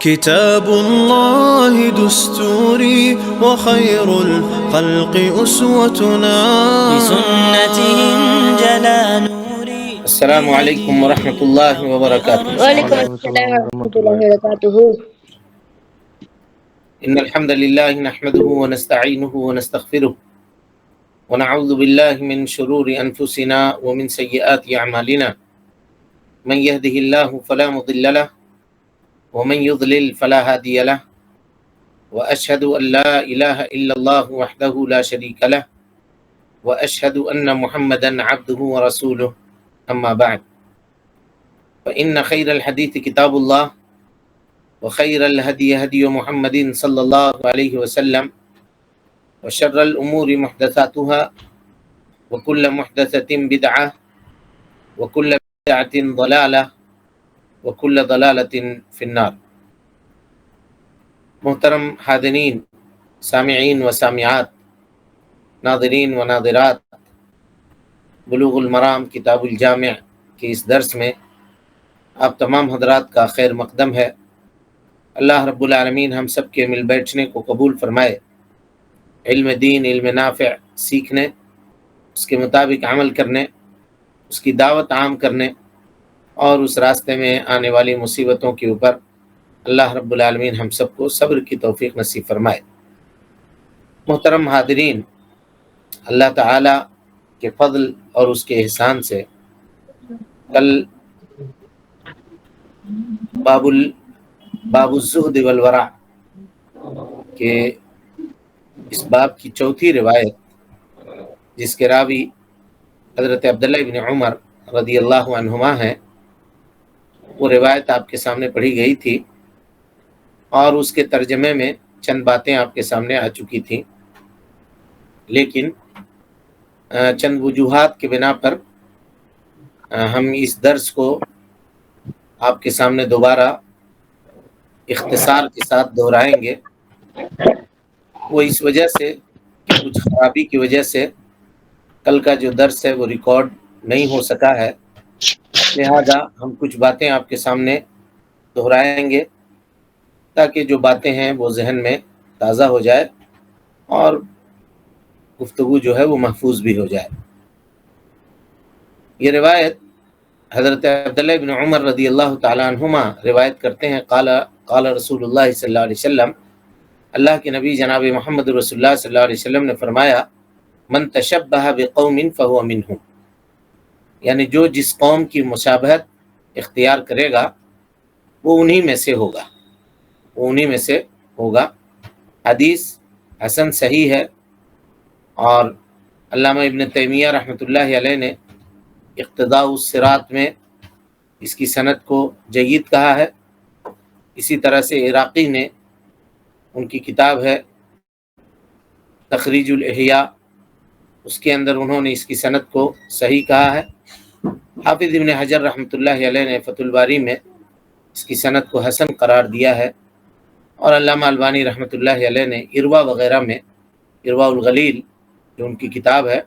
كتاب الله دستوري وخير الخلق أسوتنا بسنته جلا نوري. السلام علیکم ورحمۃ اللہ وبرکاتہ۔ وعلیکم السلام ورحمۃ اللہ وبرکاتہ۔ ان الحمد للہ نحمده ونستعینه ونستغفره ونعوذ باللہ من شرور انفسنا ومن سیئات اعمالنا من يهده الله فلا مضل له ومن يضلل فلا هادي له واشهد ان لا اله الا الله وحده لا شريك له واشهد ان محمدا عبده ورسوله اما بعد فان خير الحديث كتاب الله وخير الهدي هدي محمد صلى الله عليه وسلم وشر الأمور محدثاتها وكل محدثة بدعة وكل بدعة ضلالة وكل ضلالة في النار۔ محترم حاضرین، سامعین و سامعات، ناظرین و ناظرات، بلوغ المرام کتاب الجامع کے اس درس میں آپ تمام حضرات کا خیر مقدم ہے۔ اللہ رب العالمین ہم سب کے مل بیٹھنے کو قبول فرمائے، علم دین، علم نافع سیکھنے، اس کے مطابق عمل کرنے، اس کی دعوت عام کرنے اور اس راستے میں آنے والی مصیبتوں کے اوپر اللہ رب العالمین ہم سب کو صبر کی توفیق نصیب فرمائے۔ محترم حاضرین، اللہ تعالی کے فضل اور اس کے احسان سے کل باب الزہد والورع کے اس باب کی چوتھی روایت، جس کے راوی حضرت عبداللہ بن عمر رضی اللہ عنہما ہیں، وہ روایت آپ کے سامنے پڑھی گئی تھی اور اس کے ترجمے میں چند باتیں آپ کے سامنے آ چکی تھیں، لیکن چند وجوہات کے بنا پر ہم اس درس کو آپ کے سامنے دوبارہ اختصار کے ساتھ دہرائیں گے۔ وہ اس وجہ سے کہ کچھ خرابی کی وجہ سے کل کا جو درس ہے وہ ریکارڈ نہیں ہو سکا ہے، لہذا ہم کچھ باتیں آپ کے سامنے دہرائیں گے تاکہ جو باتیں ہیں وہ ذہن میں تازہ ہو جائے اور گفتگو جو ہے وہ محفوظ بھی ہو جائے۔ یہ روایت حضرت عبداللہ بن عمر رضی اللہ تعالیٰ عنہما روایت کرتے ہیں، قال رسول اللہ صلی اللہ علیہ وسلم، اللہ کے نبی جناب محمد رسول اللہ صلی اللہ علیہ وسلم نے فرمایا، من تشبہ بقوم فہو منہم، یعنی جو جس قوم کی مشابہت اختیار کرے گا وہ انہی میں سے ہوگا۔ حدیث حسن صحیح ہے، اور علامہ ابن تیمیہ رحمۃ اللہ علیہ نے اقتداء الصراط میں اس کی سند کو جید کہا ہے۔ اسی طرح سے عراقی نے، ان کی کتاب ہے تخریج الاحیاء، اس کے اندر انہوں نے اس کی سند کو صحیح کہا ہے۔ حافظ ابن حجر رحمۃ اللہ علیہ نے فتح الباری میں اس کی سند کو حسن قرار دیا ہے، اور علامہ البانی رحمۃ اللہ علیہ نے اروا وغیرہ میں، اروا الغلیل جو ان کی کتاب ہے،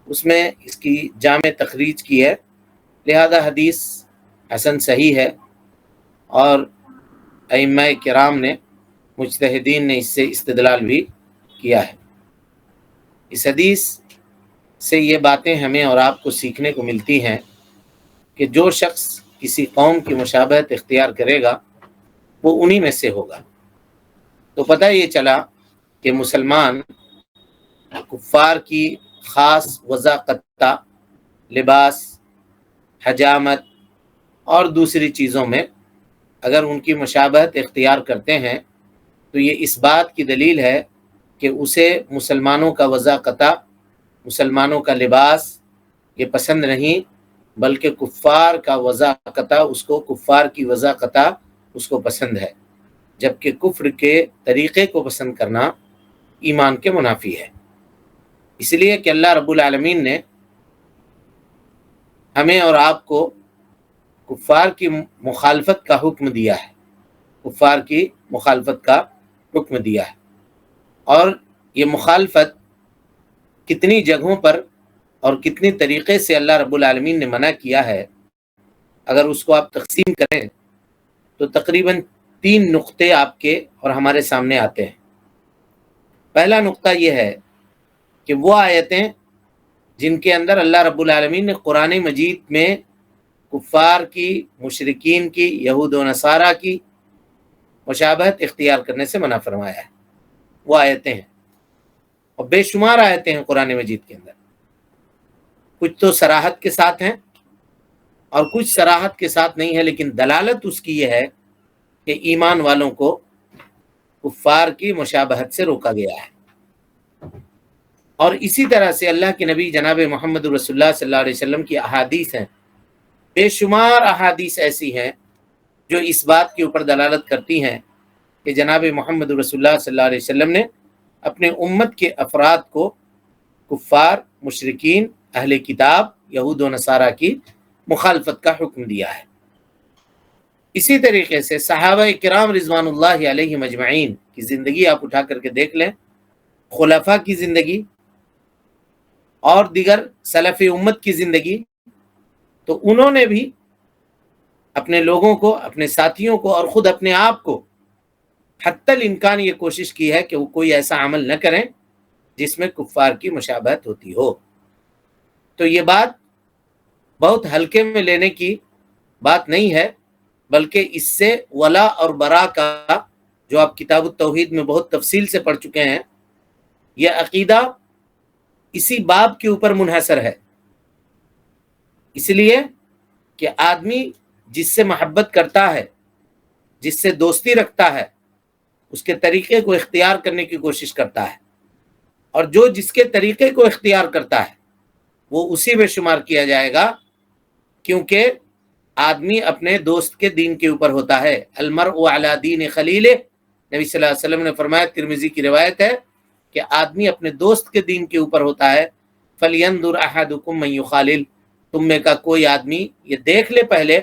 اس میں اس کی جامع تخریج کی ہے، لہذا حدیث حسن صحیح ہے، اور ائمہ کرام نے، مجتہدین نے اس سے استدلال بھی کیا ہے۔ اس حدیث سے یہ باتیں ہمیں اور آپ کو سیکھنے کو ملتی ہیں کہ جو شخص کسی قوم کی مشابہت اختیار کرے گا وہ انہی میں سے ہوگا۔ تو پتہ یہ چلا کہ مسلمان کفار کی خاص وضاقتہ، لباس، حجامت اور دوسری چیزوں میں اگر ان کی مشابہت اختیار کرتے ہیں تو یہ اس بات کی دلیل ہے کہ اسے مسلمانوں کا وضاقتہ، مسلمانوں کا لباس یہ پسند نہیں، بلکہ کفار کا وضاقتہ، کفار کی وضاقتہ اس کو پسند ہے، جبکہ کفر کے طریقے کو پسند کرنا ایمان کے منافی ہے۔ اس لیے کہ اللہ رب العالمین نے ہمیں اور آپ کو کفار کی مخالفت کا حکم دیا ہے، کفار کی مخالفت کا حکم دیا ہے، اور یہ مخالفت کتنی جگہوں پر اور کتنی طریقے سے اللہ رب العالمین نے منع کیا ہے، اگر اس کو آپ تقسیم کریں تو تقریباً 3 نقطے آپ کے اور ہمارے سامنے آتے ہیں۔ پہلا نقطہ یہ ہے کہ وہ آیتیں جن کے اندر اللہ رب العالمین نے قرآن مجید میں کفار کی، مشرکین کی، یہود و نصارہ کی مشابہت اختیار کرنے سے منع فرمایا ہے، وہ آیتیں ہیں، اور بے شمار آیتیں ہیں قرآن مجید کے اندر۔ کچھ تو صراحت کے ساتھ ہیں اور کچھ صراحت کے ساتھ نہیں ہے، لیکن دلالت اس کی یہ ہے کہ ایمان والوں کو کفار کی مشابہت سے روکا گیا ہے۔ اور اسی طرح سے اللہ کے نبی جناب محمد رسول اللہ صلی اللہ علیہ وسلم کی احادیث ہیں، بے شمار احادیث ایسی ہیں جو اس بات کے اوپر دلالت کرتی ہیں کہ جناب محمد رسول اللہ صلی اللہ علیہ وسلم نے اپنے امت کے افراد کو کفار، مشرکین، اہل کتاب، یہود و نصارہ کی مخالفت کا حکم دیا ہے۔ اسی طریقے سے صحابہ کرام رضوان اللہ علیہم اجمعین کی زندگی آپ اٹھا کر کے دیکھ لیں، خلفاء کی زندگی اور دیگر سلف امت کی زندگی، تو انہوں نے بھی اپنے لوگوں کو، اپنے ساتھیوں کو اور خود اپنے آپ کو حتی الامکان یہ کوشش کی ہے کہ وہ کوئی ایسا عمل نہ کریں جس میں کفار کی مشابہت ہوتی ہو۔ تو یہ بات بہت ہلکے میں لینے کی بات نہیں ہے، بلکہ اس سے ولا اور برا کا جو آپ کتاب التوحید میں بہت تفصیل سے پڑھ چکے ہیں، یہ عقیدہ اسی باب کے اوپر منحصر ہے۔ اس لیے کہ آدمی جس سے محبت کرتا ہے، جس سے دوستی رکھتا ہے، اس کے طریقے کو اختیار کرنے کی کوشش کرتا ہے، اور جو جس کے طریقے کو اختیار کرتا ہے وہ اسی میں شمار کیا جائے گا، کیونکہ آدمی اپنے دوست کے دین کے اوپر ہوتا ہے۔ المرء علی دین خلیلہ، نبی صلی اللہ علیہ وسلم نے فرمایا، ترمذی کی روایت ہے کہ آدمی اپنے دوست کے دین کے اوپر ہوتا ہے۔ فَلْيَنْظُرْ أَحَدُكُمْ مَنْ يُخَالِلْ، تم میں کا کوئی آدمی یہ دیکھ لے پہلے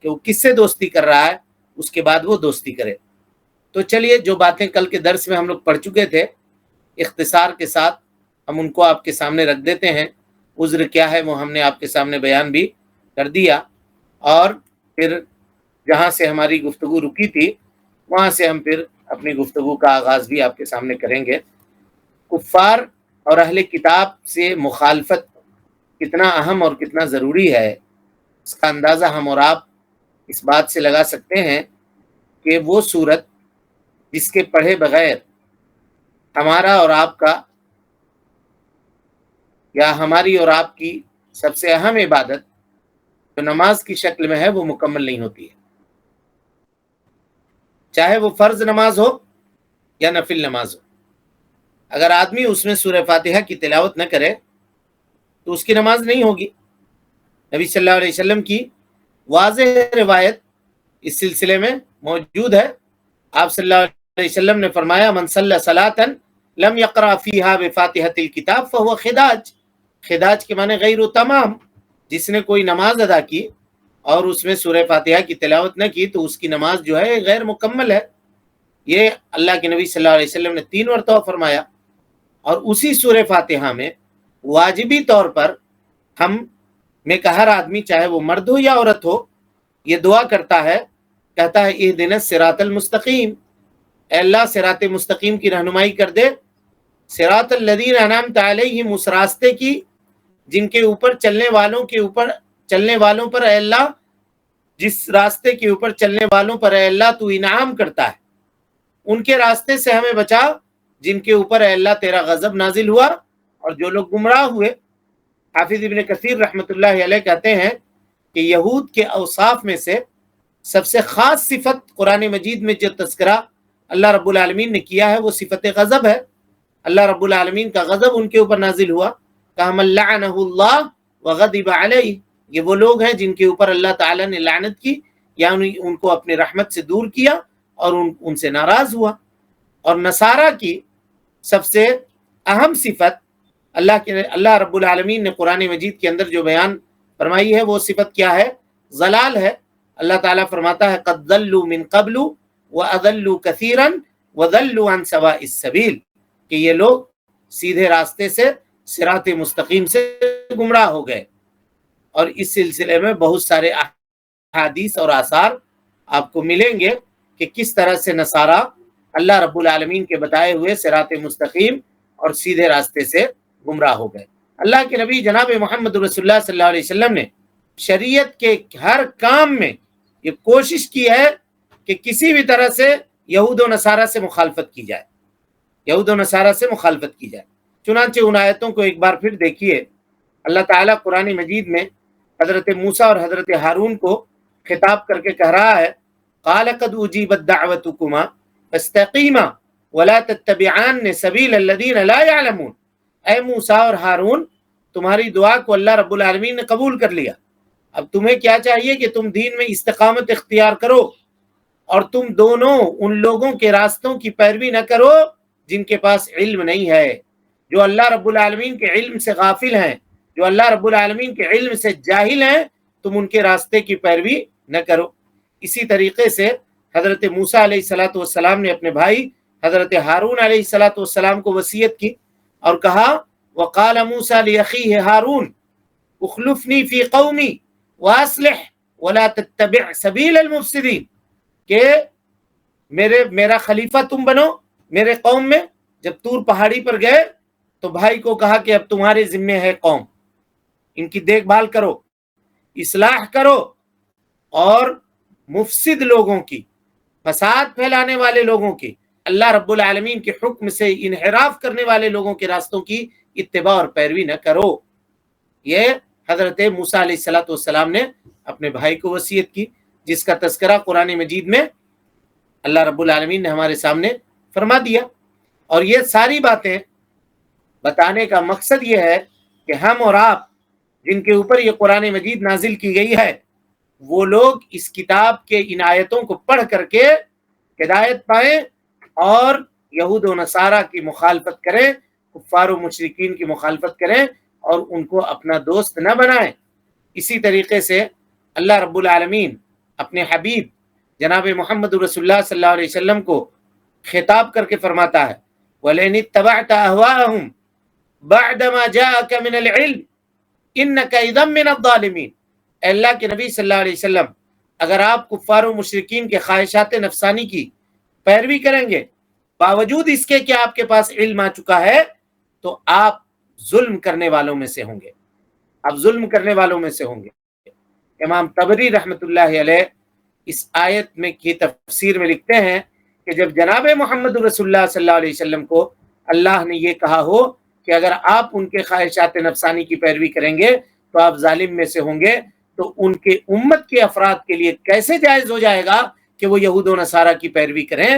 کہ وہ کس سے دوستی کر رہا ہے، اس کے بعد وہ دوستی کرے۔ تو چلیے، جو باتیں کل کے درس میں ہم لوگ پڑھ چکے تھے، اختصار کے ساتھ ہم ان کو آپ کے سامنے رکھ دیتے ہیں۔ عذر کیا ہے وہ ہم نے آپ کے سامنے بیان بھی کر دیا، اور پھر جہاں سے ہماری گفتگو رکی تھی وہاں سے ہم پھر اپنی گفتگو کا آغاز بھی آپ کے سامنے کریں گے۔ کفار اور اہل کتاب سے مخالفت کتنا اہم اور کتنا ضروری ہے، اس کا اندازہ ہم اور آپ اس بات سے لگا سکتے ہیں کہ وہ صورت جس کے پڑھے بغیر ہمارا اور آپ کا، یا ہماری اور آپ کی سب سے اہم عبادت جو نماز کی شکل میں ہے وہ مکمل نہیں ہوتی ہے، چاہے وہ فرض نماز ہو یا نفل نماز ہو۔ اگر آدمی اس میں سورہ فاتحہ کی تلاوت نہ کرے تو اس کی نماز نہیں ہوگی۔ نبی صلی اللہ علیہ وسلم کی واضح روایت اس سلسلے میں موجود ہے۔ آپ صلی اللہ علیہ وسلم نے فرمایا، من صلی صلاۃ لم یقرأ فیہا بفاتحۃ الکتاب فہو خداج۔ خداج کے معنی غیر تمام، جس نے کوئی نماز ادا کی اور اس میں سورہ فاتحہ کی تلاوت نہ کی تو اس کی نماز جو ہے غیر مکمل ہے۔ یہ اللہ کے نبی صلی اللہ علیہ وسلم نے 3 مرتبہ فرمایا، اور اسی سورہ فاتحہ میں واجبی طور پر ہم میں کا ہر آدمی، چاہے وہ مرد ہو یا عورت ہو، یہ دعا کرتا ہے، کہتا ہے اہدنا الصراط المستقیم، اے اللہ صراط مستقیم کی رہنمائی کر دے، صراط الذین انعمت علیہم، اس راستے کی جن کے اوپر چلنے والوں پر اے اللہ، جس راستے کے اوپر چلنے والوں پر اے اللہ تو انعام کرتا ہے، ان کے راستے سے ہمیں بچا جن کے اوپر اے اللہ تیرا غضب نازل ہوا اور جو لوگ گمراہ ہوئے۔ حافظ ابن کثیر رحمۃ اللہ علیہ کہتے ہیں کہ یہود کے اوصاف میں سے سب سے خاص صفت قرآن مجید میں جو تذکرہ اللہ رب العالمین نے کیا ہے وہ صفت غضب ہے۔ اللہ رب العالمین کا غضب ان کے اوپر نازل ہوا، کہ من لعنہ اللہ وغضب علیہ، یہ وہ لوگ ہیں جن کے اوپر اللہ تعالی نے لعنت کی، یعنی ان کو اپنی رحمت سے دور کیا اور ان سے ناراض ہوا۔ اور نصارہ کی سب سے اہم صفت اللہ رب العالمین نے قرآن مجید کے اندر جو بیان فرمائی ہے وہ صفت کیا ہے؟ ضلال ہے۔ اللہ تعالیٰ فرماتا ہے قد ضلوا من قبل واضلوا كثيرا وضلوا عن سواء السبيل، کہ یہ لوگ سیدھے راستے سے، صراط مستقیم سے گمراہ ہو گئے۔ اور اس سلسلے میں بہت سارے احادیث اور آثار آپ کو ملیں گے کہ کس طرح سے نصارہ اللہ رب العالمین کے بتائے ہوئے صراط مستقیم اور سیدھے راستے سے گمراہ ہو گئے۔ اللہ کے نبی جناب محمد رسول اللہ صلی اللہ علیہ وسلم نے شریعت کے ہر کام میں یہ کوشش کی ہے کہ کسی بھی طرح سے یہود و نصارہ سے مخالفت کی جائے، یہود و نصارہ سے مخالفت کی جائے۔ چنانچہ ان آیتوں کو ایک بار پھر دیکھیے، اللہ تعالیٰ قرآن مجید میں حضرت موسیٰ اور حضرت ہارون کو خطاب کر کے کہہ رہا ہے، قال قد اجیبت دعوتکما فاستقیما ولا تتبعان سبیل الذین لا یعلمون۔ اے موسیٰ اور ہارون، تمہاری دعا کو اللہ رب العالمین نے قبول کر لیا، اب تمہیں کیا چاہیے کہ تم دین میں استقامت اختیار کرو اور تم دونوں ان لوگوں کے راستوں کی پیروی نہ کرو جن کے پاس علم نہیں ہے، جو اللہ رب العالمین کے علم سے غافل ہیں، جو اللہ رب العالمین کے علم سے جاہل ہیں، تم ان کے راستے کی پیروی نہ کرو۔ اسی طریقے سے حضرت موسیٰ علیہ السلام نے اپنے بھائی حضرت ہارون علیہ السلام کو وصیت کی اور کہا، وقال موسیٰ لأخیہ ہارون اخلفنی فی قومی واصلح ولا تتبع سبیل المفسدین، کہ میرا خلیفہ تم بنو میرے قوم میں۔ جب طور پہاڑی پر گئے تو بھائی کو کہا کہ اب تمہارے ذمے ہے قوم، ان کی دیکھ بھال کرو، اصلاح کرو، اور مفسد لوگوں کی، فساد پھیلانے والے لوگوں کی، اللہ رب العالمین کے حکم سے انحراف کرنے والے لوگوں کے راستوں کی اتباع اور پیروی نہ کرو۔ یہ حضرت موسیٰ علیہ السلام نے اپنے بھائی کو وصیت کی، جس کا تذکرہ قرآن مجید میں اللہ رب العالمین نے ہمارے سامنے فرما دیا۔ اور یہ ساری باتیں بتانے کا مقصد یہ ہے کہ ہم اور آپ جن کے اوپر یہ قرآن مجید نازل کی گئی ہے، وہ لوگ اس کتاب کے ان آیتوں کو پڑھ کر کے ہدایت پائیں اور یہود و نصارہ کی مخالفت کریں، کفار و مشرکین کی مخالفت کریں اور ان کو اپنا دوست نہ بنائیں۔ اسی طریقے سے اللہ رب العالمین اپنے حبیب جناب محمد رسول اللہ صلی اللہ علیہ وسلم کو خطاب کر کے فرماتا ہے، وَلَئِنِ اتَّبَعْتَ أَهْوَاءَهُمْ بَعْدَ مَا جَاءَكَ مِنَ الْعِلْمِ إِنَّكَ إِذًا مِنَ الظَّالِمِينَ۔ اے اللہ کے نبی صلی اللہ علیہ وسلم، اگر آپ کفار و مشرکین کے خواہشات نفسانی کی پیروی کریں گے باوجود اس کے کہ آپ کے پاس علم آ چکا ہے، تو آپ ظلم کرنے والوں میں سے ہوں گے، آپ ظلم کرنے والوں میں سے ہوں گے۔ امام طبری رحمۃ اللہ علیہ اس آیت میں کی تفسیر میں لکھتے ہیں کہ جب جناب محمد رسول اللہ صلی اللہ علیہ وسلم کو اللہ نے یہ کہا ہو کہ اگر آپ ان کے خواہشات نفسانی کی پیروی کریں گے تو آپ ظالم میں سے ہوں گے، تو ان کے امت کے افراد کے لیے کیسے جائز ہو جائے گا کہ وہ یہود و نصارہ کی پیروی کریں،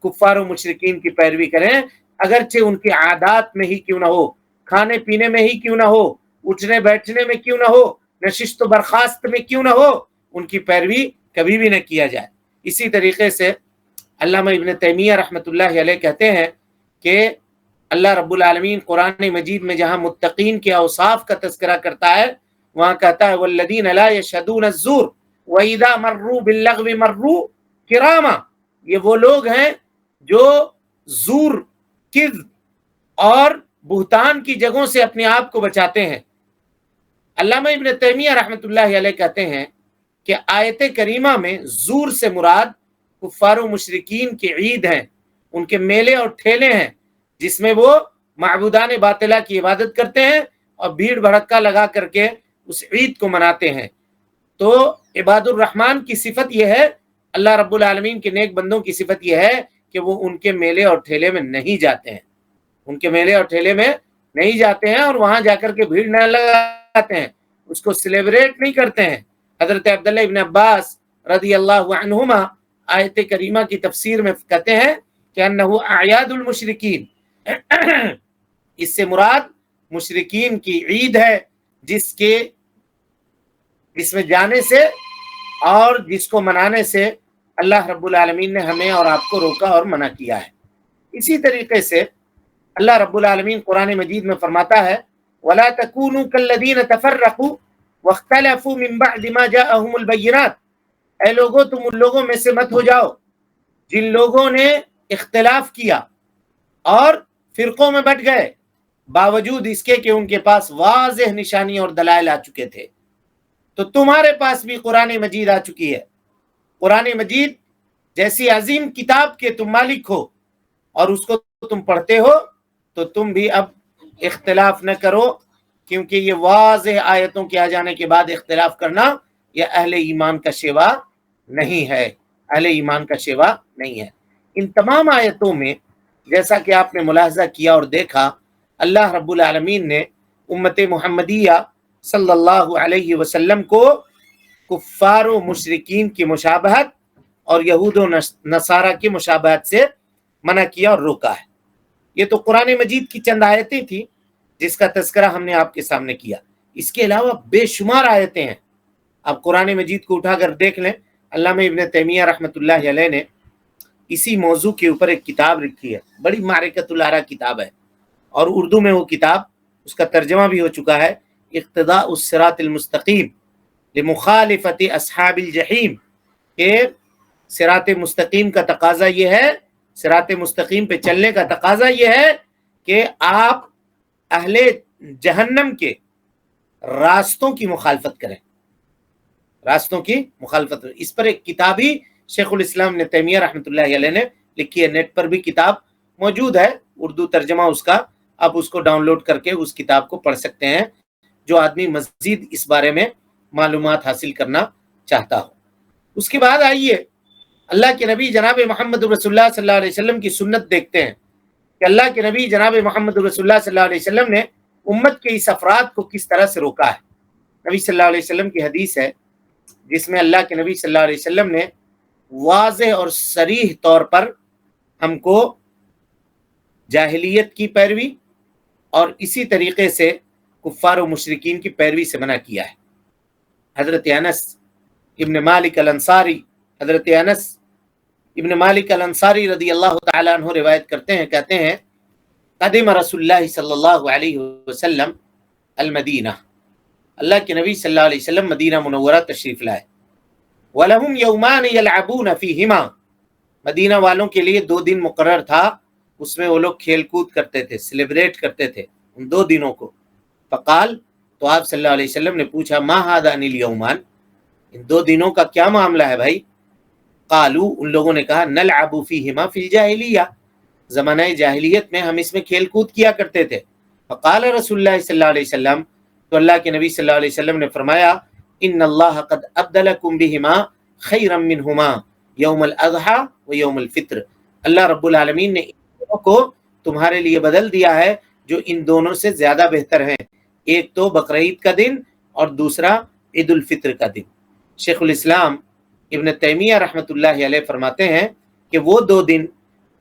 کفار و مشرکین کی پیروی کریں، اگرچہ ان کے عادات میں ہی کیوں نہ ہو، کھانے پینے میں ہی کیوں نہ ہو، اٹھنے بیٹھنے میں کیوں نہ ہو، نشست و برخاست میں کیوں نہ ہو، ان کی پیروی کبھی بھی نہ کیا جائے۔ اسی طریقے سے علامہ ابن تیمیہ رحمۃ اللہ علیہ کہتے ہیں کہ اللہ رب العالمین قرآن مجید میں جہاں متقین کے اوصاف کا تذکرہ کرتا ہے، وہاں کہتا ہے والذین لا یشہدون الزور واذا مروا باللغو مروا کراما۔ یہ وہ لوگ ہیں جو زور، کذب اور بہتان کی جگہوں سے اپنے آپ کو بچاتے ہیں۔ علامہ ابن تیمیہ رحمۃ اللہ علیہ کہتے ہیں کہ آیت کریمہ میں زور سے مراد کفار و مشرکین کی عید ہیں، ان کے میلے اور ٹھیلے ہیں، جس میں وہ معبودان باطلہ کی عبادت کرتے ہیں اور بھیڑ بھڑکا لگا کر کے اس عید کو مناتے ہیں۔ تو عباد الرحمن کی صفت یہ ہے، اللہ رب العالمین کے نیک بندوں کی صفت یہ ہے کہ وہ ان کے میلے اور ٹھیلے میں نہیں جاتے ہیں، ان کے میلے اور ٹھیلے میں نہیں جاتے ہیں اور وہاں جا کر کے بھیڑ نہ لگاتے ہیں، اس کو سیلیبریٹ نہیں کرتے ہیں۔ حضرت عبداللہ ابن عباس رضی اللہ عنہما آیت کریمہ کی تفسیر میں کہتے ہیں کہ انہو اعیاد المشرکین، اس سے مراد مشرکین کی عید ہے جس میں جانے سے اور جس کو منانے سے اللہ رب العالمین نے ہمیں اور آپ کو روکا اور منع کیا ہے۔ اسی طریقے سے اللہ رب العالمین قرآن مجید میں فرماتا ہے وَلَا تَكُونُوا كَالَّذِينَ تَفَرَّقُوا وَاخْتَلَفُوا مِن بَعْدِ مَا جَاءَهُمُ الْبَيِّنَاتُ۔ اے لوگوں، تم ان لوگوں میں سے مت ہو جاؤ جن لوگوں نے اختلاف کیا اور فرقوں میں بٹ گئے باوجود اس کے کہ ان کے پاس واضح نشانی اور دلائل آ چکے تھے۔ تو تمہارے پاس بھی قرآن مجید آ چکی ہے، قرآن مجید جیسی عظیم کتاب کے تم مالک ہو اور اس کو تم پڑھتے ہو تو تم بھی اب اختلاف نہ کرو، کیونکہ یہ واضح آیتوں کے آ جانے کے بعد اختلاف کرنا یہ اہل ایمان کا شیوا نہیں ہے، اہل ایمان کا شیوا نہیں ہے۔ ان تمام آیتوں میں جیسا کہ آپ نے ملاحظہ کیا اور دیکھا، اللہ رب العالمین نے امت محمدیہ صلی اللہ علیہ وسلم کو کفار و مشرکین کی مشابہت اور یہود و نصارہ کی مشابہت سے منع کیا اور روکا ہے۔ یہ تو قرآن مجید کی چند آیتیں تھیں جس کا تذکرہ ہم نے آپ کے سامنے کیا، اس کے علاوہ بے شمار آیتیں ہیں۔ آپ قرآن مجید کو اٹھا کر دیکھ لیں، علامہ ابن تیمیہ رحمۃ اللہ علیہ نے اسی موضوع کے اوپر ایک کتاب لکھی ہے، بڑی معرکۃ الآراء کتاب ہے، اور اردو میں وہ کتاب اس کا ترجمہ بھی ہو چکا ہے، اقتداء الصراط المستقیم لمخالفت اصحاب الجحیم، کہ صراط مستقیم کا تقاضا یہ ہے، صراط مستقیم پہ چلنے کا تقاضا یہ ہے کہ آپ اہل جہنم کے راستوں کی مخالفت کریں، راستوں کی مخالفت کریں۔ اس پر ایک کتاب ہی شیخ الاسلام ابن تیمیہ رحمۃ اللہ علیہ نے لکھی ہے، نیٹ پر بھی کتاب موجود ہے، اردو ترجمہ اس کا، آپ اس کو ڈاؤن لوڈ کر کے اس کتاب کو پڑھ سکتے ہیں جو آدمی مزید اس بارے میں معلومات حاصل کرنا چاہتا ہو۔ اس کے بعد آئیے اللہ کے نبی جناب محمد رسول اللہ صلی اللہ علیہ وسلم کی سنت دیکھتے ہیں کہ اللہ کے نبی جناب محمد رسول اللہ صلی اللہ علیہ وسلم نے امت کے اس افراد کو کس طرح سے روکا ہے۔ نبی صلی اللہ علیہ وسلم کی حدیث ہے جس میں اللہ کے نبی صلی اللہ علیہ وسلم نے واضح اور صریح طور پر ہم کو جاہلیت کی پیروی اور اسی طریقے سے کفار و مشرکین کی پیروی سے منع کیا ہے۔ حضرت انس ابن مالک الانصاری، حضرت انس ابن مالک الانصاری رضی اللہ تعالیٰ عنہ روایت کرتے ہیں، کہتے ہیں قدم رسول اللہ صلی اللہ علیہ وسلم المدینہ، اللہ کے نبی صلی اللہ علیہ وسلم مدینہ منورہ تشریف لائے، وَلَهُمْ يَوْمَانِ يَلْعَبُونَ فِيهِمَا، مدینہ والوں کے لیے 2 دن مقرر تھا، اس میں وہ لوگ کھیل کود کرتے تھے، سیلیبریٹ کرتے تھے ان 2 دنوں کو۔ فقال، تو آپ صلی اللہ علیہ وسلم نے پوچھا ما هَذَانِ الْيَوْمَانِ، ان 2 دنوں کا کیا معاملہ ہے بھائی؟ قالوا، ان لوگوں نے کہا نلعب فیہما فی الجاہلیہ، زمانہ جاہلیت میں ہم اس میں کھیل کود کیا کرتے تھے۔ فقال رسول اللہ صلی اللہ علیہ وسلم، تو اللہ کے نبی صلی اللہ علیہ وسلم نے فرمایا ان اللہ قد ابدلکم بہما خیرا منہما یوم الاضحی و یوم الفطر، اللہ رب العالمین نے ان دونوں کو تمہارے لیے بدل دیا ہے جو ان دونوں سے زیادہ بہتر ہیں، ایک تو بقرعید کا دن اور دوسرا عید الفطر کا دن۔ شیخ الاسلام ابن تیمیہ رحمۃ اللہ علیہ فرماتے ہیں کہ وہ 2 دن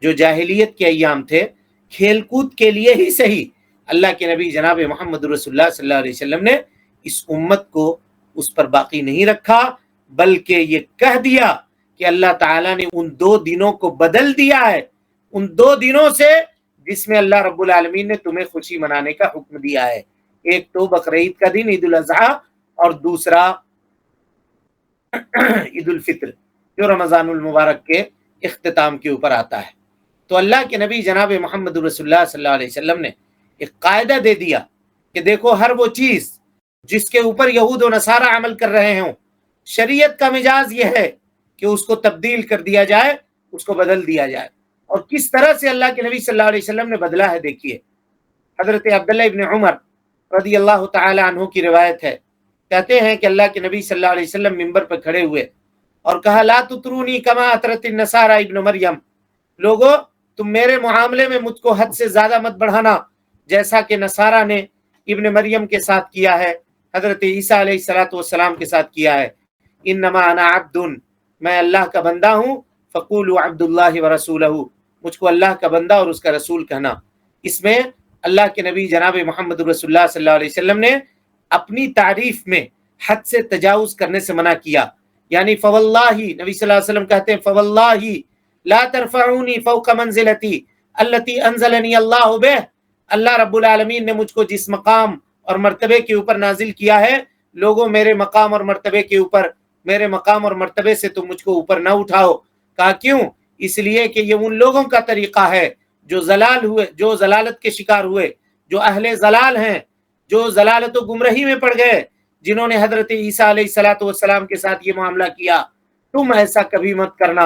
جو جاہلیت کے ایام تھے، کھیل کود کے لیے ہی صحیح، اللہ کے نبی جناب محمد رسول اللہ صلی اللہ علیہ وسلم نے اس امت کو اس پر باقی نہیں رکھا، بلکہ یہ کہہ دیا کہ اللہ تعالیٰ نے ان 2 دنوں کو بدل دیا ہے، ان 2 دنوں سے جس میں اللہ رب العالمین نے تمہیں خوشی منانے کا حکم دیا ہے، ایک تو بقرعید کا دن عید الاضحیٰ اور دوسرا عید الفطر جو رمضان المبارک کے اختتام کے اوپر آتا ہے۔ تو اللہ کے نبی جناب محمد رسول اللہ صلی اللہ علیہ وسلم نے ایک قاعدہ دے دیا کہ دیکھو ہر وہ چیز جس کے اوپر یہود و نصارہ عمل کر رہے ہوں، شریعت کا مجاز یہ ہے کہ اس کو تبدیل کر دیا جائے، اس کو بدل دیا جائے، اور کس طرح سے اللہ کے نبی صلی اللہ علیہ وسلم نے بدلا ہے دیکھیے۔ حضرت عبداللہ ابن عمر رضی اللہ تعالی عنہ کی روایت ہے، کہتے ہیں کہ اللہ کے نبی صلی اللہ علیہ وسلم منبر پر کھڑے ہوئے اور کہا لا تطرونی کما اطرت النصارى ابن مریم، لوگو تم میرے معاملے میں مجھ کو حد سے زیادہ مت بڑھانا جیسا کہ نصارہ نے ابن مریم کے ساتھ کیا ہے، حضرت عیسیٰ علیہ السلام کے ساتھ کیا ہے۔ انما انا عبد، میں اللہ کا بندہ ہوں، فقولوا عبد اللہ ورسولہ، مجھ کو اللہ کا بندہ اور اس کا رسول کہنا۔ اس میں اللہ کے نبی جناب محمد رسول اللہ صلی اللہ علیہ وسلم نے اپنی تعریف میں حد سے تجاوز کرنے سے منع کیا، یعنی فواللہ، نبی صلی اللہ علیہ وسلم کہتے ہیں فواللہ لا ترفعونی فوق منزلتی التي انزلنی اللہ بہ، اللہ رب العالمین نے مجھ کو جس مقام اور مرتبے کے اوپر نازل کیا ہے، لوگوں میرے مقام اور مرتبے کے اوپر، میرے مقام اور مرتبے سے تم مجھ کو اوپر نہ اٹھاؤ۔ کہا کیوں؟ اس لیے کہ یہ ان لوگوں کا طریقہ ہے جو ضلال ہوئے، جو ضلالت کے شکار ہوئے، جو اہل ضلال ہیں، جو ضلالت و گمراہی میں پڑ گئے، جنہوں نے حضرت عیسیٰ علیہ السلام کے ساتھ یہ معاملہ کیا۔ تم ایسا کبھی مت کرنا،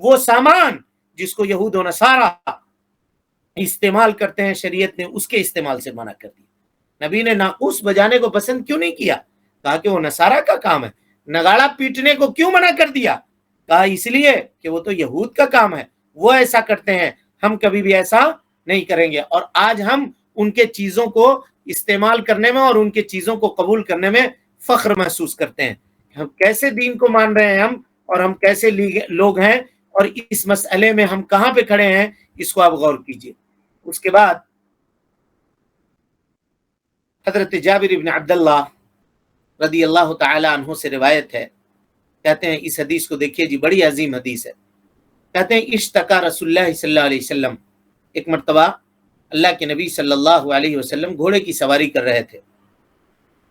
وہ سامان جس کو یہود و نصارہ استعمال کرتے ہیں شریعت نے اس کے استعمال سے منع کر دیا۔ نبی نے ناقوس بجانے کو پسند کیوں نہیں کیا؟ کہا کہ وہ نصارہ کا کام ہے۔ نگاڑا پیٹنے کو کیوں منع کر دیا؟ کہا اس لیے کہ وہ تو یہود کا کام ہے، وہ ایسا کرتے ہیں، ہم کبھی بھی ایسا نہیں کریں گے۔ اور آج ہم ان کے چیزوں کو استعمال کرنے میں اور ان کے چیزوں کو قبول کرنے میں فخر محسوس کرتے ہیں۔ ہم کیسے دین کو مان رہے ہیں اور ہم کیسے لوگ ہیں، اور اس مسئلے میں ہم کہاں پہ کھڑے ہیں، اس کو آپ غور کیجئے۔ اس کے بعد حضرت جابر بن عبداللہ رضی اللہ تعالی عنہ سے روایت ہے، کہتے ہیں اس حدیث کو دیکھیے جی، بڑی عظیم حدیث ہے۔ کہتے ہیں اشتکا رسول اللہ صلی اللہ علیہ وسلم، ایک مرتبہ اللہ کے نبی صلی اللہ علیہ وسلم گھوڑے کی سواری کر رہے تھے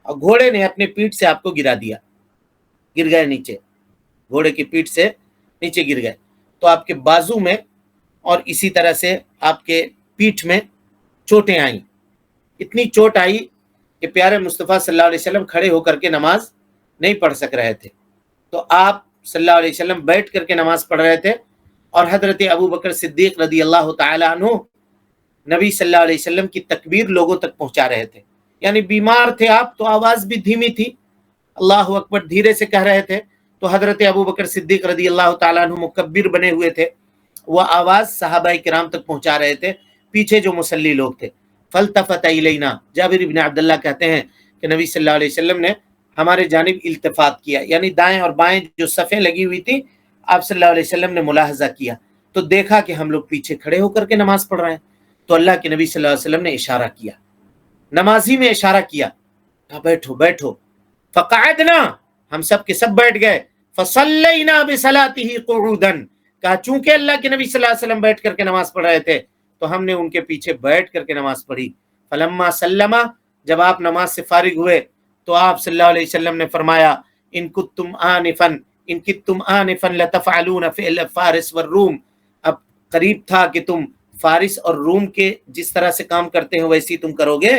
اور گھوڑے نے اپنے پیٹھ سے آپ کو گرا دیا، گر گئے نیچے، گھوڑے کی پیٹھ سے نیچے گر گئے، تو آپ کے بازو میں اور اسی طرح سے آپ کے پیٹھ میں چوٹیں آئیں، اتنی چوٹ آئی کہ پیارے مصطفیٰ صلی اللہ علیہ وسلم کھڑے ہو کر کے نماز نہیں پڑھ سک رہے تھے، تو آپ صلی اللہ علیہ وسلم بیٹھ کر کے نماز پڑھ رہے تھے، اور حضرت ابو بکر صدیق رضی اللہ تعالی عنہ نبی صلی اللہ علیہ وسلم کی تکبیر لوگوں تک پہنچا رہے تھے، یعنی بیمار تھے آپ تو آواز بھی دھیمی تھی، اللہ اکبر دھیرے سے کہہ رہے تھے، تو حضرت ابو بکر صدیق رضی اللہ تعالیٰ عنہ مکبر بنے ہوئے تھے، وہ آواز صحابہ کرام تک پہنچا رہے تھے، پیچھے جو مصلی لوگ تھے۔ فالتفت الینا، جابر بن عبداللہ کہتے ہیں کہ نبی صلی اللہ علیہ وسلم نے ہمارے جانب التفات کیا، یعنی دائیں اور بائیں جو صفیں لگی ہوئی تھی آپ صلی اللہ علیہ وسلم نے ملاحظہ کیا، تو دیکھا کہ ہم لوگ پیچھے کھڑے ہو کر کے نماز پڑھ رہے ہیں، تو اللہ کے نبی صلی اللہ علیہ وسلم نے اشارہ کیا، نمازی میں اشارہ کیا، کہا بیٹھو بیٹھو، فقعدنا، ہم سب کے سب بیٹھ گئے، فصلینا بصلاته قعودا، کہا چونکہ اللہ کے نبی صلی اللہ علیہ وسلم بیٹھ کر کے نماز پڑھ رہے تھے تو ہم نے ان کے پیچھے بیٹھ کر کے نماز پڑھی۔ فلما سلم، جب آپ نماز سے فارغ ہوئے تو آپ صلی اللہ علیہ وسلم نے فرمایا ان کنتم آنفا لتفعلون فعل فارس والروم، اب قریب تھا کہ تم فارس اور روم کے جس طرح سے کام کرتے ہیں ویسی تم کرو گے،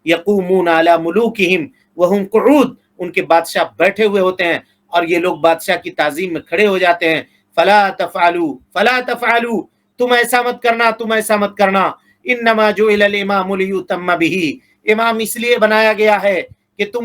یقومون علی ملوکہم وہم قعود، ان کے بادشاہ بیٹھے ہوئے ہوتے ہیں اور یہ لوگ بادشاہ کی تعظیم میں کھڑے ہو جاتے ہیں، فلا تفعلوا، تم ایسا مت کرنا، تم ایسا مت کرنا، انما جعل الامام لیتم بہ، امام اس لیے بنایا گیا ہے کہ تم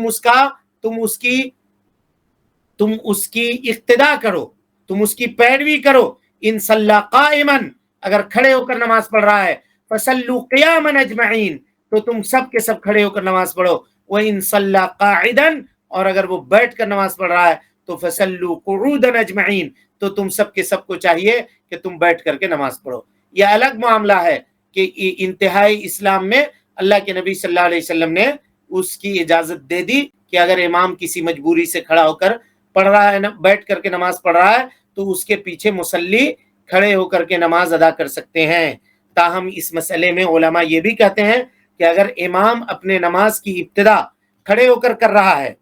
اس کی اقتداء کرو، تم اس کی پیروی کرو۔ ان صلی قائما، اگر کھڑے ہو کر نماز پڑھ رہا ہے، فصلوا قیاما اجمعین، تو تم سب کے سب کھڑے ہو کر نماز پڑھو، وان صلی قاعدا، اور اگر وہ بیٹھ کر نماز پڑھ رہا ہے تو فصلوا قعودا اجمعین، تو تم سب کے سب کو چاہیے کہ تم بیٹھ کر کے نماز پڑھو۔ یہ الگ معاملہ ہے کہ انتہائی اسلام میں اللہ کے نبی صلی اللہ علیہ وسلم نے اس کی اجازت دے دی کہ اگر امام کسی مجبوری سے کھڑا ہو کر پڑھ رہا ہے، بیٹھ کر کے نماز پڑھ رہا ہے، تو اس کے پیچھے مصلی کھڑے ہو کر کے نماز ادا کر سکتے ہیں۔ تاہم اس مسئلے میں علماء یہ بھی کہتے ہیں کہ اگر امام اپنے نماز کی ابتدا کھڑے ہو کر رہا ہے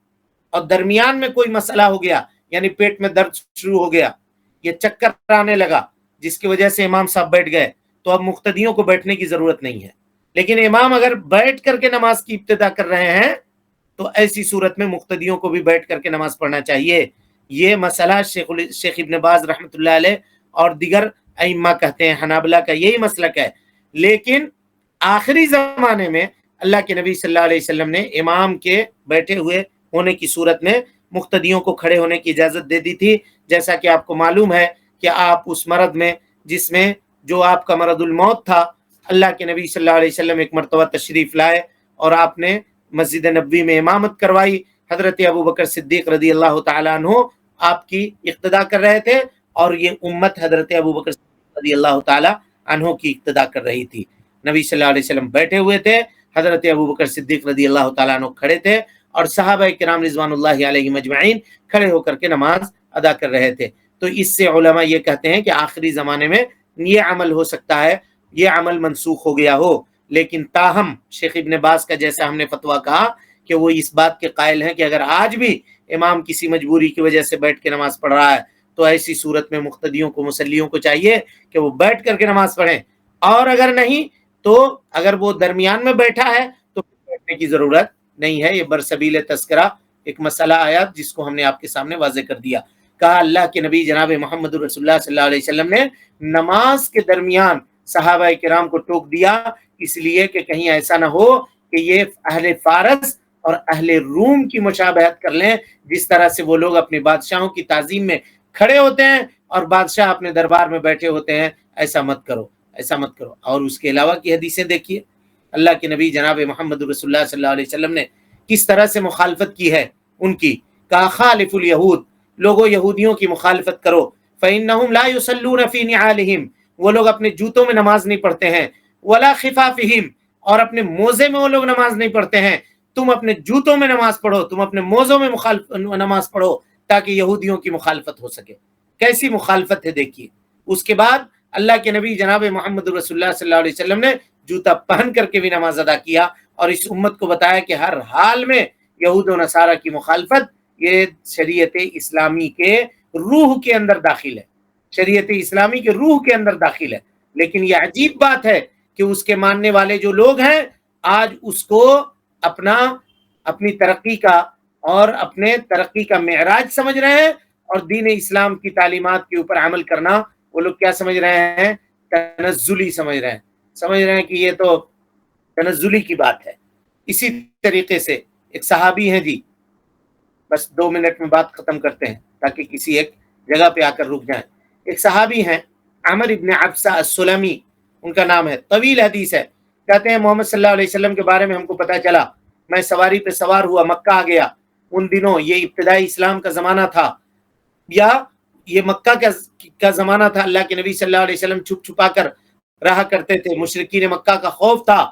اور درمیان میں کوئی مسئلہ ہو گیا، یعنی پیٹ میں درد شروع ہو گیا، یہ چکر آنے لگا جس کی وجہ سے امام صاحب بیٹھ گئے، تو اب مقتدیوں کو بیٹھنے کی ضرورت نہیں ہے، لیکن امام اگر بیٹھ کر کے نماز کی ابتدا کر رہے ہیں تو ایسی صورت میں مقتدیوں کو بھی بیٹھ کر کے نماز پڑھنا چاہیے۔ یہ مسئلہ شیخ ابن باز رحمۃ اللہ علیہ اور دیگر ائمہ کہتے ہیں، حنابلہ کا یہی مسلک ہے، لیکن آخری زمانے میں اللہ کے نبی صلی اللہ علیہ وسلم نے امام کے بیٹھے ہوئے ہونے کی صورت میں مقتدیوں کو کھڑے ہونے کی اجازت دے دی تھی، جیسا کہ آپ کو معلوم ہے کہ آپ اس مرض میں جس میں جو آپ کا مرض الموت تھا، اللہ کے نبی صلی اللہ علیہ وسلم ایک مرتبہ تشریف لائے اور آپ نے مسجد نبوی میں امامت کروائی، حضرت ابو بکر صدیق رضی اللہ تعالیٰ عنہ آپ کی اقتدا کر رہے تھے اور یہ امت حضرت ابو بکر صدیق رضی اللہ تعالیٰ عنہ کی اقتدا کر رہی تھی۔ نبی صلی اللہ علیہ وسلم بیٹھے ہوئے تھے، حضرت ابو بکر صدیق رضی اللہ تعالیٰ عنہ کھڑے تھے اور صحابہ کرام رضوان اللہ علیہم اجمعین کھڑے ہو کر کے نماز ادا کر رہے تھے۔ تو اس سے علماء یہ کہتے ہیں کہ آخری زمانے میں یہ عمل ہو سکتا ہے، یہ عمل منسوخ ہو گیا ہو، لیکن تاہم شیخ ابن باز کا جیسا ہم نے فتویٰ کہا کہ وہ اس بات کے قائل ہیں کہ اگر آج بھی امام کسی مجبوری کی وجہ سے بیٹھ کے نماز پڑھ رہا ہے تو ایسی صورت میں مقتدیوں کو، مصلیوں کو چاہیے کہ وہ بیٹھ کر کے نماز پڑھیں، اور اگر نہیں تو اگر وہ درمیان میں بیٹھا ہے تو بیٹھنے کی ضرورت نہیں ہے۔ یہ برسبیل تذکرہ ایک مسئلہ آیا جس کو ہم نے آپ کے سامنے واضح کر دیا۔ کہا اللہ کے نبی جناب محمد رسول اللہ صلی اللہ علیہ وسلم نے نماز کے درمیان صحابہ کرام کو ٹوک دیا، اس لیے کہ کہیں ایسا نہ ہو کہ یہ اہل فارس اور اہل روم کی مشابہت کر لیں، جس طرح سے وہ لوگ اپنے بادشاہوں کی تعظیم میں کھڑے ہوتے ہیں اور بادشاہ اپنے دربار میں بیٹھے ہوتے ہیں۔ ایسا مت کرو، ایسا مت کرو۔ اور اس کے علاوہ کی حدیثیں دیکھیے، اللہ کے نبی جناب محمد رسول اللہ صلی اللہ علیہ وسلم نے کس طرح سے مخالفت کی ہے ان کی۔ کہا خالف الیہود، لوگوں یہودیوں کی مخالفت کرو، فإنہم لا یصلون فی نعالہم، وہ لوگ اپنے جوتوں میں نماز نہیں پڑھتے ہیں، ولا خفافہم، اور اپنے موزے میں وہ لوگ نماز نہیں پڑھتے ہیں۔ تم اپنے جوتوں میں نماز پڑھو، تم اپنے موزوں میں نماز پڑھو، تاکہ یہودیوں کی مخالفت ہو سکے۔ کیسی مخالفت ہے دیکھیے۔ اس کے بعد اللہ کے نبی جناب محمد رسول اللہ صلی اللہ علیہ وسلم نے جوتا پہن کر کے بھی نماز ادا کیا، اور اس امت کو بتایا کہ ہر حال میں یہود و نصارہ کی مخالفت یہ شریعت اسلامی کے روح کے اندر داخل ہے، شریعت اسلامی کے روح کے اندر داخل ہے۔ لیکن یہ عجیب بات ہے کہ اس کے ماننے والے جو لوگ ہیں آج اس کو اپنی ترقی کا اور اپنے ترقی کا معراج سمجھ رہے ہیں، اور دین اسلام کی تعلیمات کے اوپر عمل کرنا وہ لوگ کیا سمجھ رہے ہیں؟ تنزلی سمجھ رہے ہیں کہ یہ تو تنزلی کی بات ہے۔ اسی طریقے سے ایک صحابی ہیں جی، بس 2 منٹ میں بات ختم کرتے ہیں تاکہ کسی ایک جگہ پہ آ کر رک جائیں۔ ایک صحابی ہیں عمر ابن عبسہ السلمی ان کا نام ہے، طویل حدیث ہے۔ کہتے ہیں محمد صلی اللہ علیہ وسلم کے بارے میں ہم کو پتہ چلا، میں سواری پہ سوار ہوا، مکہ آ گیا۔ ان دنوں یہ ابتدائی اسلام کا زمانہ تھا، یا یہ مکہ کا زمانہ تھا۔ اللہ کے نبی صلی اللہ علیہ وسلم چھپ چھپا کر رہا کرتے تھے، مشرکین مکہ کا خوف تھا۔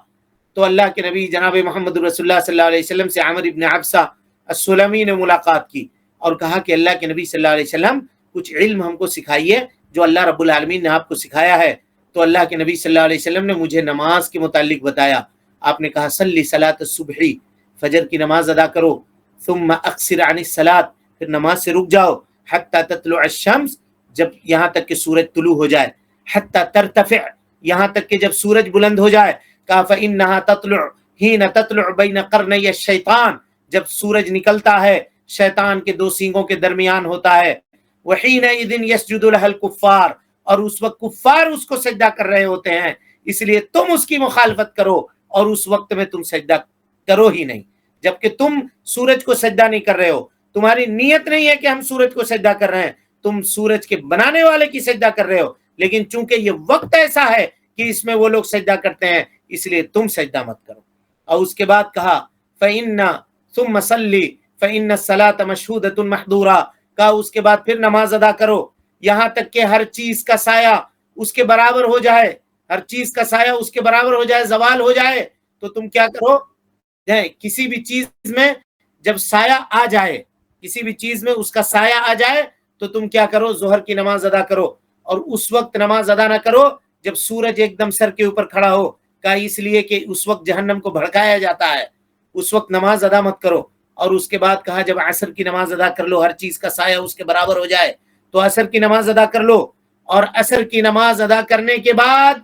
تو اللہ کے نبی جناب محمد رسول اللہ صلی اللہ علیہ وسلم سے عمر ابن عبسہ السلمی نے ملاقات کی اور کہا کہ اللہ کے نبی صلی اللہ علیہ وسلم کچھ علم ہم کو سکھائیے جو اللہ رب العالمین نے آپ کو سکھایا ہے۔ تو اللہ کے نبی صلی اللہ علیہ وسلم نے مجھے نماز کے متعلق بتایا۔ آپ نے کہا صلی صلاۃ الصبح، فجر کی نماز ادا کرو، ثم اقصر عن الصلاۃ، پھر نماز سے رک جاؤ، حتی تطلع الشمس، جب یہاں تک کہ سورج طلوع ہو جائے، حتی ترتفع، یہاں تک کہ جب سورج بلند ہو جائے۔ کہا فإنها تطلع حين تطلع بین قرنی الشیطان، جب سورج نکلتا ہے شیطان کے 2 سینگوں کے درمیان ہوتا ہے، وحینئذ یسجد لها الکفار، اور اس وقت کفار اس کو سجدہ کر رہے ہوتے ہیں، اس لیے تم اس کی مخالفت کرو، اور اس وقت میں تم سجدہ کرو ہی نہیں، جبکہ تم سورج کو سجدہ نہیں کر رہے ہو، تمہاری نیت نہیں ہے کہ ہم سورج کو سجدہ کر رہے ہیں، تم سورج کے بنانے والے کی سجدہ کر رہے ہو، لیکن چونکہ یہ وقت ایسا ہے کہ اس میں وہ لوگ سجدہ کرتے ہیں، اس لیے تم سجدہ مت کرو۔ اور اس کے بعد کہا فَإِنَّ ثُمَّ صَلِّ فَإِنَّ الصَّلَاةَ مَشْهُودَةٌ مَحْضُورَةٌ، کہا اس کے بعد پھر نماز ادا کرو، یہاں تک کہ ہر چیز کا سایہ اس کے برابر ہو جائے، ہر چیز کا سایہ اس کے برابر ہو جائے، زوال ہو جائے، تو تم کیا کرو، کسی بھی چیز میں جب سایہ آ جائے، کسی بھی چیز میں اس کا سایہ آ جائے تو تم کیا کرو، ظہر کی نماز ادا کرو، اور اس وقت نماز ادا نہ کرو جب سورج ایک دم سر کے اوپر کھڑا ہو، کہا اس لیے کہ اس وقت جہنم کو بھڑکایا جاتا ہے، اس وقت نماز ادا مت کرو۔ اور اس کے بعد کہا جب عصر کی نماز ادا کر لو، ہر چیز کا سایہ اس کے برابر ہو جائے تو عصر کی نماز ادا کر لو، اور عصر کی نماز ادا کرنے کے بعد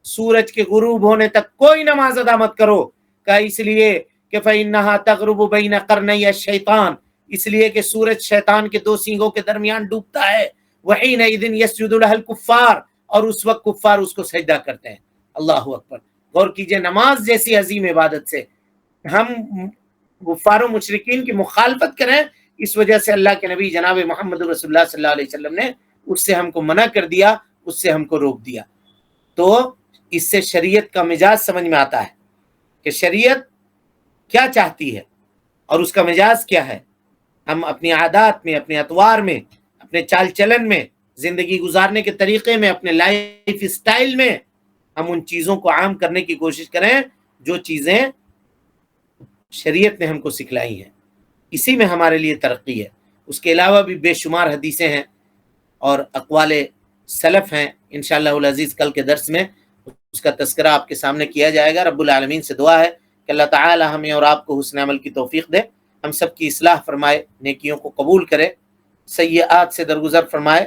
سورج کے غروب ہونے تک کوئی نماز ادا مت کرو، کہا اس لیے کہ فإنها تغرب بین قرنی الشیطان، اس لیے کہ سورج شیطان کے 2 سینگوں کے درمیان ڈوبتا ہے، وحینئذ یسجد لها الکفار، اور اس وقت کفار اس کو سجدہ کرتے ہیں۔ اللہ اکبر، غور کیجئے، نماز جیسی عظیم عبادت سے ہم کفار و مشرکین کی مخالفت کریں، اس وجہ سے اللہ کے نبی جناب محمد رسول اللہ صلی اللہ علیہ وسلم نے اس سے ہم کو منع کر دیا، اس سے ہم کو روک دیا۔ تو اس سے شریعت کا مزاج سمجھ میں آتا ہے کہ شریعت کیا چاہتی ہے اور اس کا مزاج کیا ہے۔ ہم اپنی عادات میں، اپنے اطوار میں، اپنے چال چلن میں، زندگی گزارنے کے طریقے میں، اپنے لائف اسٹائل میں ہم ان چیزوں کو عام کرنے کی کوشش کریں جو چیزیں شریعت نے ہم کو سکھلائی ہیں، اسی میں ہمارے لیے ترقی ہے۔ اس کے علاوہ بھی بے شمار حدیثیں ہیں اور اقوال سلف ہیں، انشاءاللہ العزیز کل کے درس میں اس کا تذکرہ آپ کے سامنے کیا جائے گا۔ رب العالمین سے دعا ہے کہ اللہ تعالی ہمیں اور آپ کو حسن عمل کی توفیق دے، ہم سب کی اصلاح فرمائے، نیکیوں کو قبول کرے، سیئات سے درگزر فرمائے۔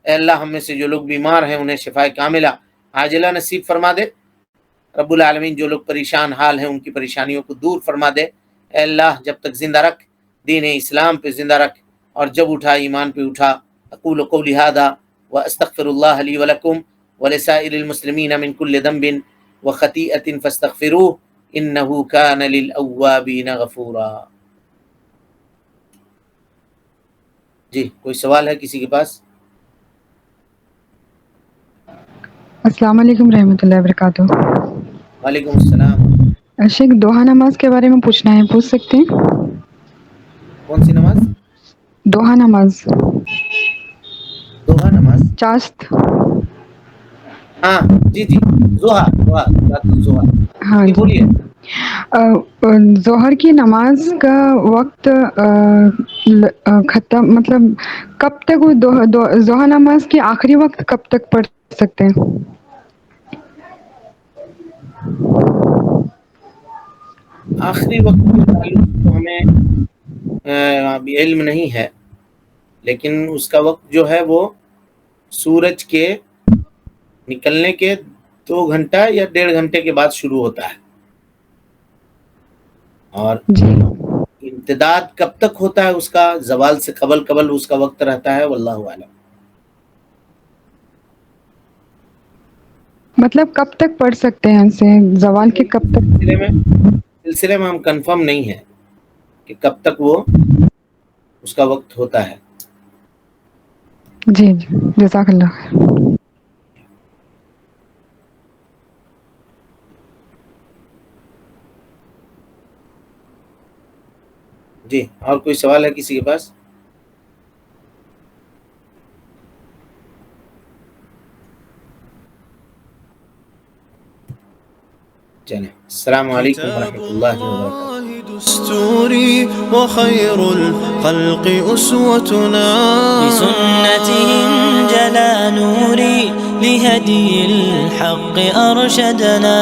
اے اللہ ہم میں سے جو لوگ بیمار ہیں انہیں شفائے کاملہ عاجلہ نصیب فرما دے۔ رب العالمین جو لوگ پریشان حال ہیں ان کی پریشانیوں کو دور فرما دے۔ اے اللہ جب تک زندہ رکھ، دین اسلام پہ زندہ رکھ، اور جب اٹھا ایمان پہ اٹھا۔ اقول قولی ھذا واستغفر اللہ لی ولکم ولسائر المسلمین من کل ذنب وخطیئۃ فاستغفروہ انہ کان للأوابین غفورا۔ جی کوئی سوال ہے کسی کے پاس؟ السلام علیکم رحمۃ اللہ وبرکاتہ۔ وعلیکم السلام۔ شیخ دوحہ نماز کے بارے میں پوچھنا ہے، پوچھ سکتے ہیں؟ کون سی نماز؟ دوحہ نماز، دوحہ نماز؟ چاشت۔ ہاں جی جی، ظہر۔ ہاں جی جی، بولیے۔ ظہر کی نماز کا وقت ختم، مطلب کب تک ظہر نماز کی آخری وقت کب تک پڑھ سکتے ہیں؟ آخری وقت کے تعلق تو ہمیں ابھی علم نہیں ہے، لیکن اس کا وقت جو ہے وہ سورج کے نکلنے کے 2 گھنٹہ یا 1.5 گھنٹے کے بعد شروع ہوتا ہے، اور جی، امتداد کب تک ہوتا ہے اس کا زوال سے قبل اس کا وقت رہتا ہے، واللہ اعلم۔ مطلب کب تک پڑھ سکتے ہیں اسے، زوال کے کب تک؟ سلسلے میں ہم کنفرم نہیں ہے کہ کب تک وہ اس کا وقت ہوتا ہے۔ جی جی، جزاک اللہ خیر۔ جی اور کوئی سوال ہے کسی کے پاس؟ چلیں، السلام علیکم ورحمۃ اللہ وبرکاتہ۔ دستوري وخير الخلق أسوتنا بسنتهم جلا نوري لهدي الحق أرشدنا